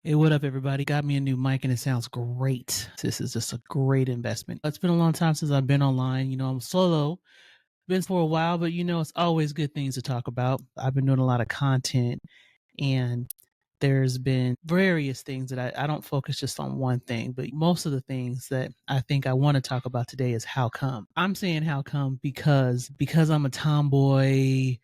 Hey, what up, everybody? Got me a new mic and it sounds great. This is just a great investment. It's been a long time since I've been online. I'm solo, been for a while, but it's always good things to talk about. I've been doing a lot of content and there's been various things that I don't focus just on one thing, but most of the things that I think I want to talk about today is how come. I'm saying how come because I'm a tomboy,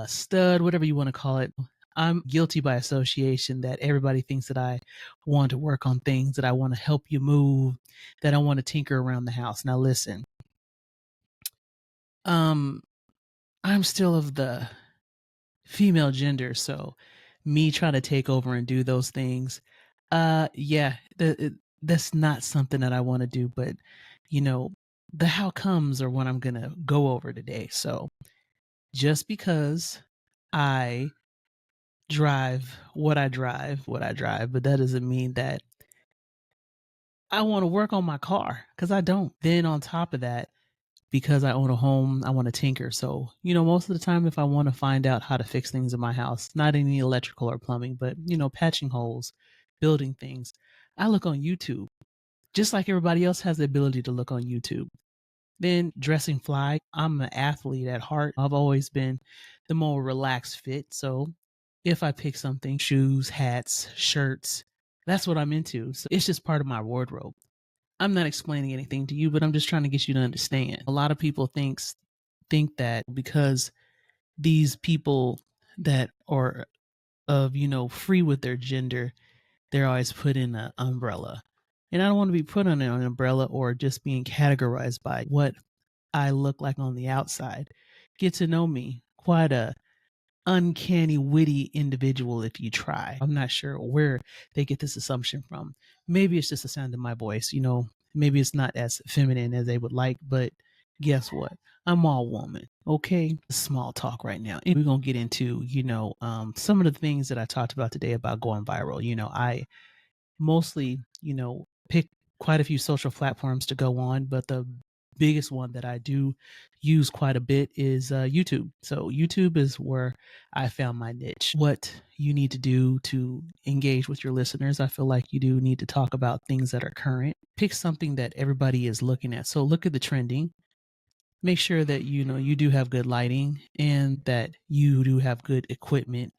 stud, whatever you want to call it. I'm guilty by association that everybody thinks that I want to work on things, that I want to help you move, that I want to tinker around the house. Now listen, um, I'm still of the female gender, so me trying to take over and do those things, yeah, that's not something that I want to do. But you know, the how comes are what I'm gonna go over today. So just because I what I drive, but that doesn't mean that I want to work on my car because I don't. Then on top of that, because I own a home, I want to tinker. So, most of the time, if I want to find out how to fix things in my house, not any electrical or plumbing, but, patching holes, building things, I look on YouTube, just like everybody else has the ability to look on YouTube. Then dressing fly, I'm an athlete at heart. I've always been the more relaxed fit. So if I pick something, shoes, hats, shirts, that's what I'm into. So it's just part of my wardrobe. I'm not explaining anything to you, but I'm just trying to get you to understand. A lot of people think that because these people that are of, free with their gender, they're always put in an umbrella. And I don't want to be put on an umbrella or just being categorized by what I look like on the outside. Get to know me. Quite a uncanny, witty individual if you try. I'm not sure where they get this assumption from. Maybe it's just the sound of my voice. Maybe it's not as feminine as they would like, but guess what? I'm all woman. Okay. Small talk right now. And we're going to get into, some of the things that I talked about today about going viral. I mostly, pick quite a few social platforms to go on, but the biggest one that I do use quite a bit is YouTube. So YouTube is where I found my niche. What you need to do to engage with your listeners, I feel like you do need to talk about things that are current. Pick something that everybody is looking at. So look at the trending. Make sure that you do have good lighting and that you do have good equipment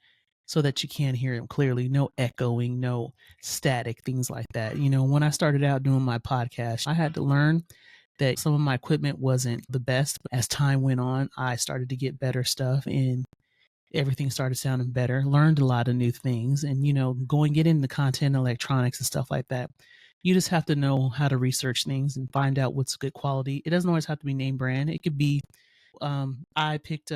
so that you can hear him clearly. No echoing, no static, things like that. When I started out doing my podcast, I had to learn that some of my equipment wasn't the best. As time went on, I started to get better stuff and everything started sounding better. Learned a lot of new things and, going get into content, electronics and stuff like that. You just have to know how to research things and find out what's good quality. It doesn't always have to be name brand. It could be, I picked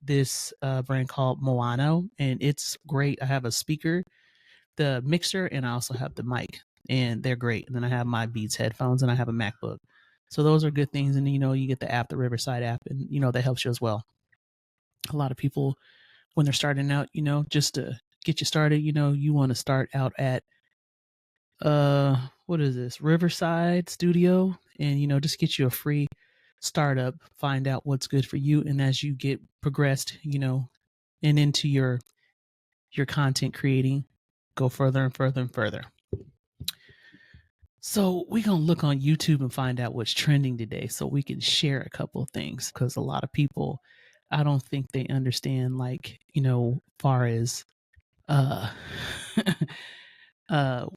this brand called Moano, and it's great. I have a speaker, the mixer, and I also have the mic, and they're great. And then I have my Beats headphones, and I have a MacBook. So those are good things. And you get the app, the Riverside app, and that helps you as well. A lot of people, when they're starting out, just to get you started, you want to start out at what is this, Riverside Studio, and just get you a free startup, find out what's good for you, and as you get progressed, and into your content creating, go further and further and further. So we're going to look on YouTube and find out what's trending today so we can share a couple of things, because a lot of people, I don't think they understand, like, far as uh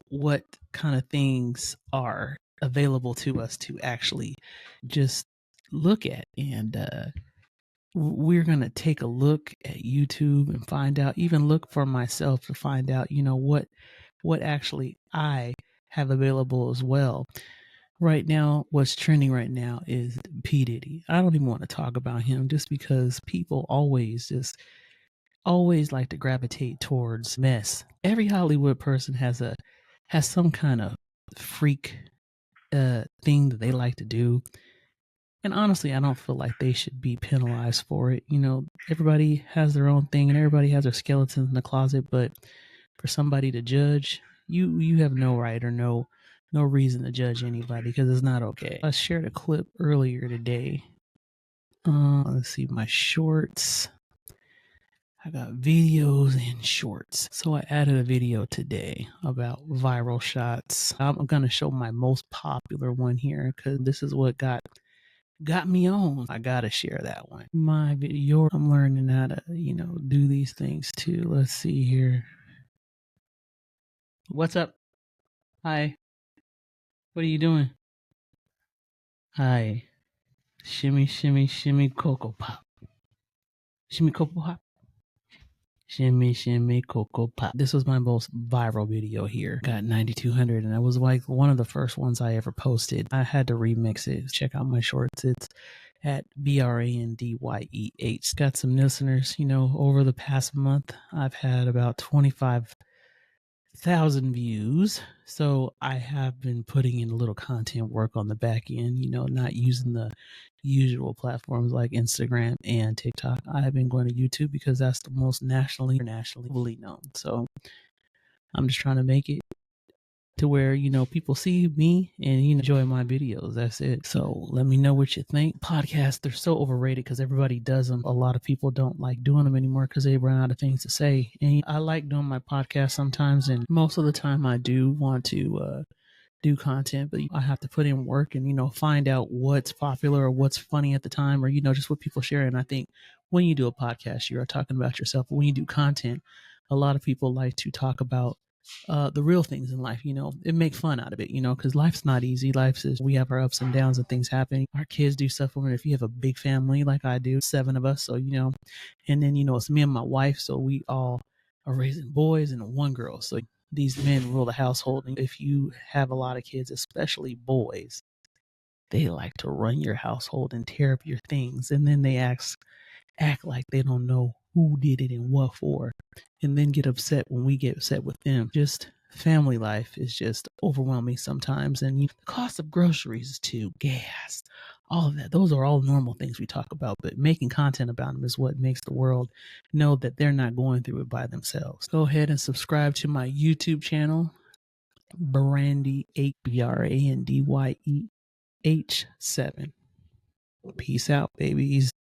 what kind of things are available to us to actually just look at. And we're going to take a look at YouTube and find out, even look for myself to find out, what actually I have available as well. Right now, what's trending right now is P. Diddy. I don't even want to talk about him just because people always like to gravitate towards mess. Every Hollywood person has some kind of freak thing that they like to do. And honestly, I don't feel like they should be penalized for it. Everybody has their own thing and everybody has their skeletons in the closet, but for somebody to judge, you have no right or no reason to judge anybody, because it's not okay. I shared a clip earlier today. Let's see, my shorts. I got videos and shorts. So I added a video today about viral shots. I'm going to show my most popular one here because this is what got me on. I got to share that one. My video, I'm learning how to, do these things too. Let's see here. What's up? Hi. What are you doing? Hi. Shimmy, shimmy, shimmy, Cocoa Pop. Shimmy, Cocoa Pop. Shimmy, shimmy, Cocoa Pop. This was my most viral video here. Got 9,200, and that was like one of the first ones I ever posted. I had to remix it. Check out my shorts. It's at BRANDYEH. Got some listeners, over the past month. I've had about 25,000 views. So I have been putting in a little content work on the back end, not using the usual platforms like Instagram and TikTok. I have been going to YouTube because that's the most nationally known. So I'm just trying to make it to where, people see me and, enjoy my videos. That's it. So let me know what you think. Podcasts, they're so overrated because everybody does them. A lot of people don't like doing them anymore because they run out of things to say. And I like doing my podcast sometimes, and most of the time I do want to do content, but I have to put in work and, find out what's popular or what's funny at the time, or, just what people share. And I think when you do a podcast, you're talking about yourself. When you do content, a lot of people like to talk about the real things in life, it make fun out of it, because life's not easy. Life is, we have our ups and downs and things happening. Our kids do stuff for it. If you have a big family like I do, 7 of us, so, and then, it's me and my wife. So we all are raising boys and 1 girl. So these men rule the household. And if you have a lot of kids, especially boys, they like to run your household and tear up your things. And then they act like they don't know who did it and what for, and then get upset when we get upset with them. Just family life is just overwhelming sometimes. And the cost of groceries too, gas, all of that. Those are all normal things we talk about, but making content about them is what makes the world know that they're not going through it by themselves. Go ahead and subscribe to my YouTube channel, Brandy8, BRANDYEH7. Peace out, babies.